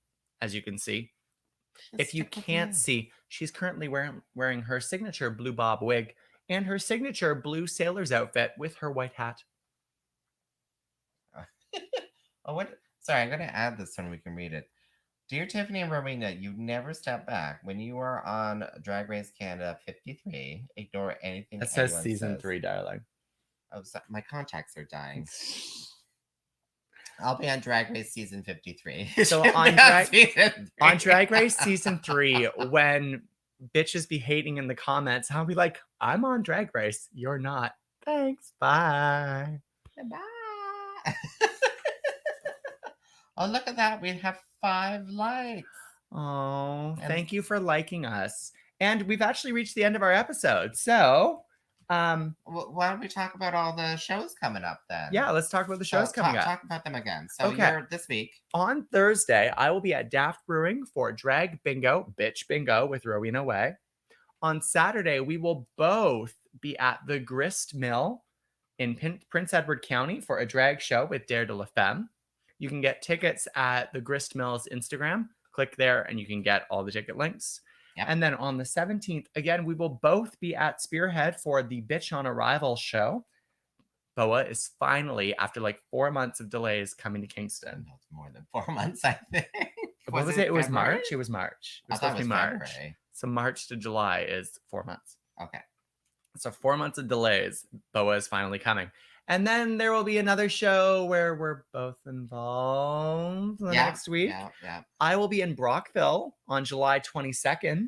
as you can see. If you can't see, she's currently wearing her signature blue bob wig and her signature blue sailor's outfit with her white hat. Oh, what? Sorry, I'm going to add this when we can read it. Dear Tyffanie and Rowena, you never step back. When you are on Drag Race Canada 53, ignore anything. That says season 3, darling. Oh, my contacts are dying. I'll be on Drag Race season 53. So She'll be season on 3. Drag Race season 3, when bitches be hating in the comments, I'll be like, I'm on Drag Race. You're not. Thanks. Bye. Bye. Oh, look at that. We have 5 likes. Oh, And thank you for liking us. And we've actually reached the end of our episode. So, why don't we talk about all the shows coming up then? yeah, let's talk about the shows coming up. Talk about them again. So Okay. you're this week. On Thursday, I will be at Daft Brewing for Drag Bingo, Bitch Bingo with Rowena Whey. On Saturday, we will both be at the Grist Mill in Prince Edward County for a drag show with Dare de la Femme. You can get tickets at the Grist Mill's Instagram. Click there and you can get all the ticket links. Yep. And then on the 17th, again, we will both be at Spearhead for the Bitch on Arrival show. Boa is finally, after like 4 months of delays, coming to Kingston. That's more than 4 months, I think. What was it? It was March? It was March. It was supposed to be March. February. So March to July is 4 months. Okay. So 4 months of delays. Boa is finally coming. And then there will be another show where we're both involved next week. Yeah. I will be in Brockville on July 22nd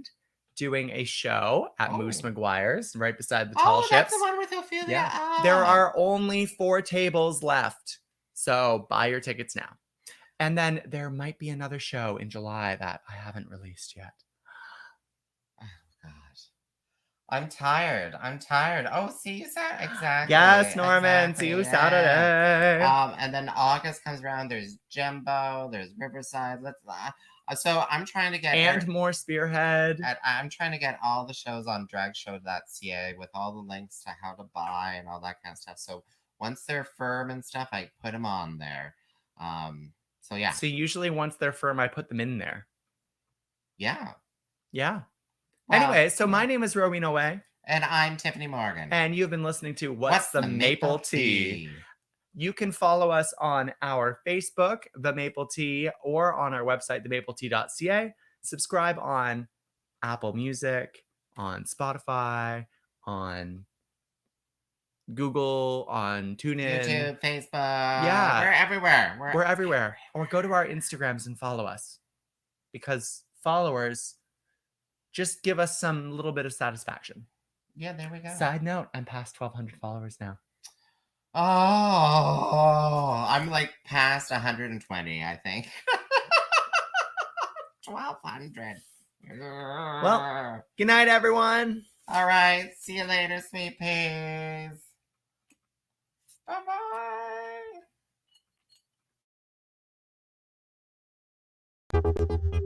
doing a show at Moose McGuire's right beside the Tall Ships. That's the one with Ophelia. Yeah. Oh. There are only 4 tables left. So buy your tickets now. And then there might be another show in July that I haven't released yet. Oh, God. I'm tired. Oh, see you Saturday. Exactly. Yes, Norman. Exactly. See you Saturday. And then August comes around. There's Jimbo. There's Riverside. So I'm trying to get... And more Spearhead. I'm trying to get all the shows on dragshow.ca with all the links to how to buy and all that kind of stuff. So once they're firm and stuff, I put them on there. So yeah. So usually once they're firm, I put them in there. Yeah. Yeah. Well, anyway, so my name is Rowena Whey. And I'm Tyffanie Morgan. And you've been listening to What's the Maple Tea? You can follow us on our Facebook, The Maple Tea, or on our website, themapletea.ca. Subscribe on Apple Music, on Spotify, on Google, on TuneIn. YouTube, Facebook. Yeah. We're everywhere. We're everywhere. Or go to our Instagrams and follow us. Because followers just give us some little bit of satisfaction. Yeah, there we go. Side note, I'm past 1,200 followers now. Oh, I'm like past 120, I think. 1,200. Well, good night, everyone. All right. See you later, sweet peas. Bye-bye.